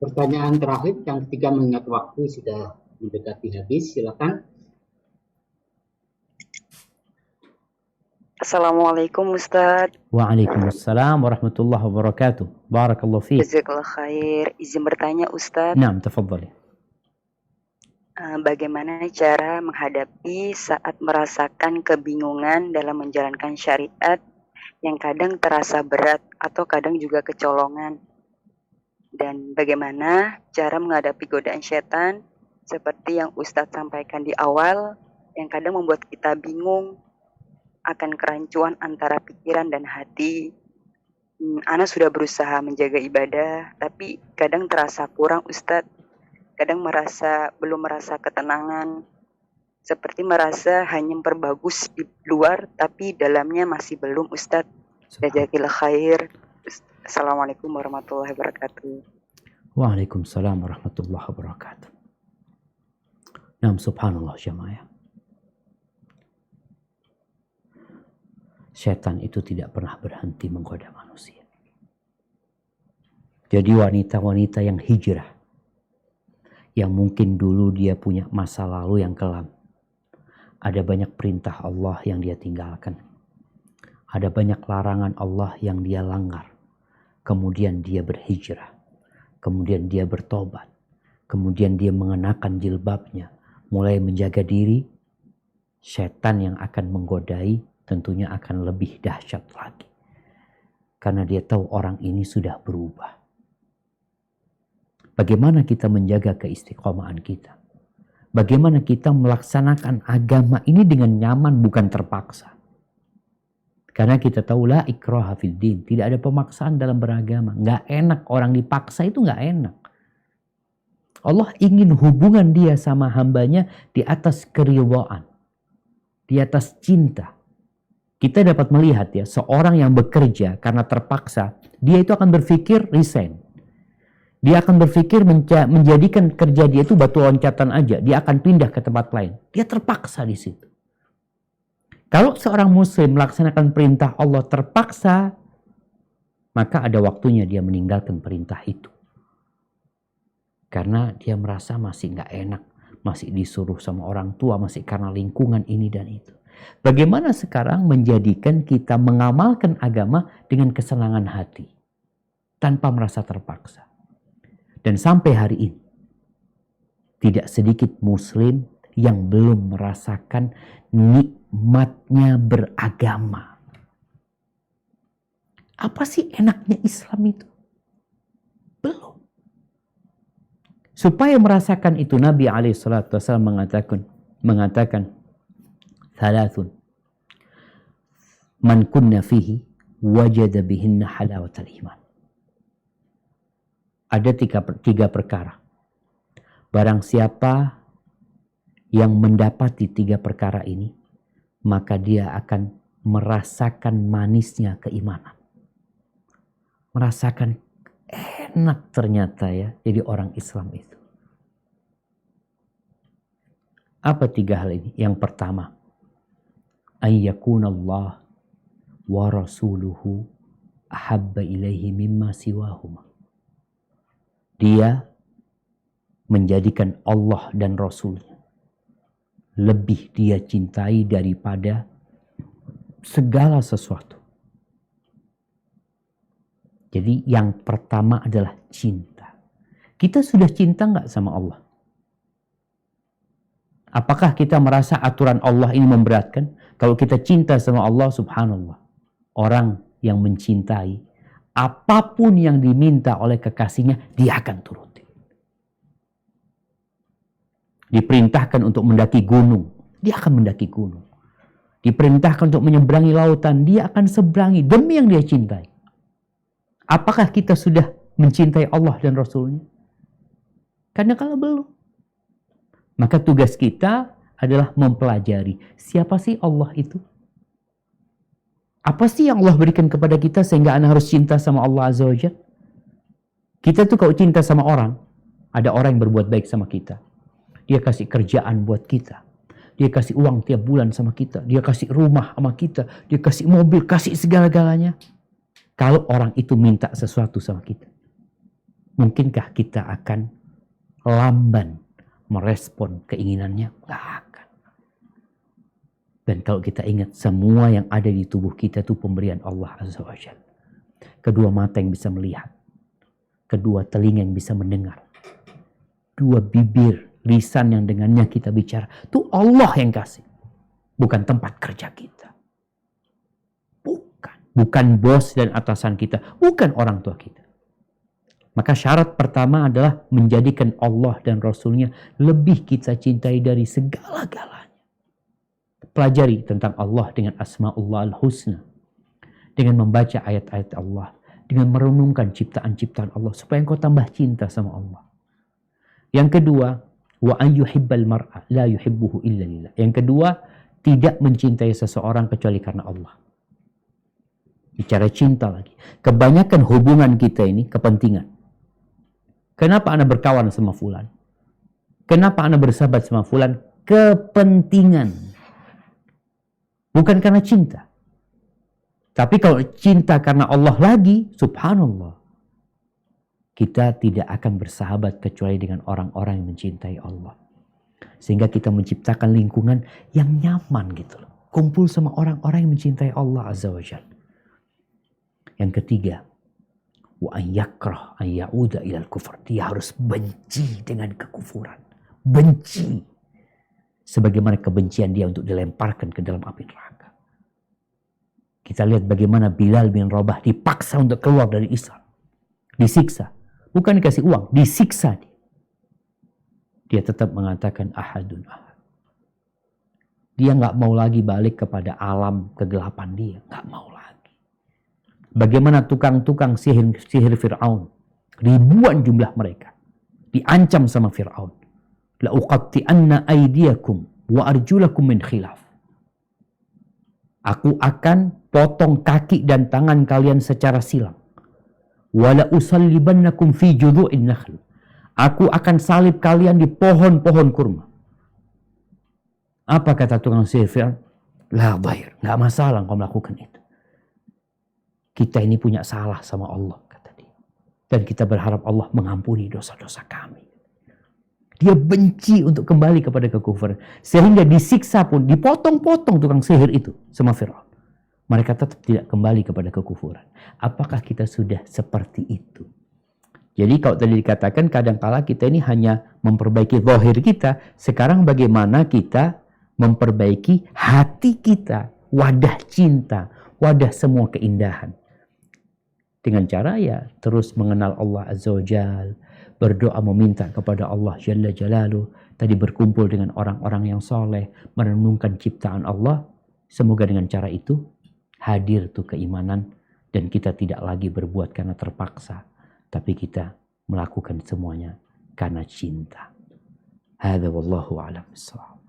Pertanyaan terakhir yang ketiga mengingat waktu sudah mendekati habis, silakan. Assalamualaikum Ustadz. Waalaikumsalam warahmatullahi wabarakatuh. Barakallahu fiik. Jazakallah khair. Izin bertanya Ustadz. Naam, tafadhali. Bagaimana cara menghadapi saat merasakan kebingungan dalam menjalankan syariat yang kadang terasa berat atau kadang juga kecolongan? Dan bagaimana cara menghadapi godaan setan seperti yang Ustadz sampaikan di awal yang kadang membuat kita bingung akan kerancuan antara pikiran dan hati. Ana sudah berusaha menjaga ibadah, tapi kadang terasa kurang Ustadz. Kadang belum merasa ketenangan. Seperti merasa hanya memperbagus di luar, tapi dalamnya masih belum Ustadz. Jazakillah khair. Assalamualaikum warahmatullahi wabarakatuh. Waalaikumsalam warahmatullahi wabarakatuh. Naam, subhanallah jamaah. Setan itu tidak pernah berhenti menggoda manusia. Jadi wanita-wanita yang hijrah, yang mungkin dulu dia punya masa lalu yang kelam, ada banyak perintah Allah yang dia tinggalkan, ada banyak larangan Allah yang dia langgar, kemudian dia berhijrah, kemudian dia bertobat, kemudian dia mengenakan jilbabnya, mulai menjaga diri. Setan yang akan menggodai tentunya akan lebih dahsyat lagi. Karena dia tahu orang ini sudah berubah. Bagaimana kita menjaga keistiqomahan kita? Bagaimana kita melaksanakan agama ini dengan nyaman bukan terpaksa? Karena kita tahu la ikraha fid din, tidak ada pemaksaan dalam beragama. Nggak enak, orang dipaksa itu nggak enak. Allah ingin hubungan dia sama hambanya di atas keridhaan, di atas cinta. Kita dapat melihat ya, seorang yang bekerja karena terpaksa, dia itu akan berpikir resign. Dia akan berpikir menjadikan kerja dia itu batu loncatan aja. Dia akan pindah ke tempat lain. Dia terpaksa di situ. Kalau seorang muslim melaksanakan perintah Allah terpaksa, maka ada waktunya dia meninggalkan perintah itu. Karena dia merasa masih nggak enak. Masih disuruh sama orang tua, masih karena lingkungan ini dan itu. Bagaimana sekarang menjadikan kita mengamalkan agama dengan kesenangan hati. Tanpa merasa terpaksa. Dan sampai hari ini, tidak sedikit muslim yang belum merasakan nikmatnya beragama. Apa sih enaknya Islam itu? Belum. Supaya merasakan itu, Nabi SAW mengatakan, thalathun, man kunna fihi, wajada bihinna halawatal iman. Ada tiga perkara. Barang siapa yang mendapati tiga perkara ini, maka dia akan merasakan manisnya keimanan. Merasakan enak ternyata ya jadi orang Islam itu. Apa tiga hal ini? Yang pertama, ayyakunallah wa rasuluhu ahabba ilaihi mimma siwahuma. Dia menjadikan Allah dan Rasulnya lebih dia cintai daripada segala sesuatu. Jadi yang pertama adalah cinta. Kita sudah cinta nggak sama Allah? Apakah kita merasa aturan Allah ini memberatkan? Kalau kita cinta sama Allah, subhanallah, orang yang mencintai, apapun yang diminta oleh kekasihnya, dia akan turuti. Diperintahkan untuk mendaki gunung, dia akan mendaki gunung. Diperintahkan untuk menyeberangi lautan, dia akan seberangi demi yang dia cintai. Apakah kita sudah mencintai Allah dan Rasulnya? Karena kalau belum, maka tugas kita adalah mempelajari siapa sih Allah itu. Apa sih yang Allah berikan kepada kita sehingga Anda harus cinta sama Allah Azza wa Jalla? Kita tuh kalau cinta sama orang, ada orang yang berbuat baik sama kita. Dia kasih kerjaan buat kita. Dia kasih uang tiap bulan sama kita. Dia kasih rumah sama kita. Dia kasih mobil, kasih segala-galanya. Kalau orang itu minta sesuatu sama kita. Mungkinkah kita akan lamban merespon keinginannya? Nggak akan. Dan kalau kita ingat, semua yang ada di tubuh kita itu pemberian Allah Azza wa Jalla. Kedua mata yang bisa melihat, kedua telinga yang bisa mendengar, dua bibir, lisan yang dengannya kita bicara, itu Allah yang kasih. Bukan tempat kerja kita. Bukan bos dan atasan kita, bukan orang tua kita. Maka syarat pertama adalah menjadikan Allah dan Rasulnya lebih kita cintai dari segala-galanya. Pelajari tentang Allah dengan Asma'ullah al-Husna. Dengan membaca ayat-ayat Allah. Dengan merenungkan ciptaan-ciptaan Allah. Supaya engkau tambah cinta sama Allah. Yang kedua, wa an yuhibbal mar'a la yuhibbuhu illa lillah. Yang kedua, tidak mencintai seseorang kecuali karena Allah. Bicara cinta lagi. Kebanyakan hubungan kita ini kepentingan. Kenapa Anda berkawan sama fulan? Kenapa Anda bersahabat sama fulan? Kepentingan. Bukan karena cinta. Tapi kalau cinta karena Allah lagi, subhanallah. Kita tidak akan bersahabat kecuali dengan orang-orang yang mencintai Allah. Sehingga kita menciptakan lingkungan yang nyaman gitu loh. Kumpul sama orang-orang yang mencintai Allah Azza wa Jalla. Yang ketiga, wa an yakrah an ya'uda ilal kufur. Dia harus benci dengan kekufuran. Benci. Sebagaimana kebencian dia untuk dilemparkan ke dalam api neraka. Kita lihat bagaimana Bilal bin Rabah dipaksa untuk keluar dari Islam. Disiksa. Bukan dikasih uang, disiksa dia. Dia tetap mengatakan ahadun ahad. Dia gak mau lagi balik kepada alam kegelapan dia. Gak mau lagi. Bagaimana tukang-tukang sihir Fir'aun. Ribuan jumlah mereka. Diancam sama Fir'aun. La uqatti'anna aydiyakum wa arjulakum min khilaf. Aku akan potong kaki dan tangan kalian secara silang. Wa la usallibannakum fi judhu'in nakhl. Aku akan salib kalian di pohon-pohon kurma. Apa kata tukang sihir Fir'aun? La dhair. Gak masalah kau melakukan itu. Kita ini punya salah sama Allah, kata dia. Dan kita berharap Allah mengampuni dosa-dosa kami. Dia benci untuk kembali kepada kekufuran. Sehingga disiksa pun, dipotong-potong tukang sihir itu sama Fir'aun. Mereka tetap tidak kembali kepada kekufuran. Apakah kita sudah seperti itu? Jadi kalau tadi dikatakan kadangkala kita ini hanya memperbaiki zahir kita. Sekarang bagaimana kita memperbaiki hati kita. Wadah cinta, wadah semua keindahan. Dengan cara ya terus mengenal Allah Azza wa Jal, berdoa meminta kepada Allah Jalla Jalaluh, tadi berkumpul dengan orang-orang yang soleh, merenungkan ciptaan Allah. Semoga dengan cara itu hadir tuh keimanan dan kita tidak lagi berbuat karena terpaksa, tapi kita melakukan semuanya karena cinta. Hadza wallahu a'lam bissawab.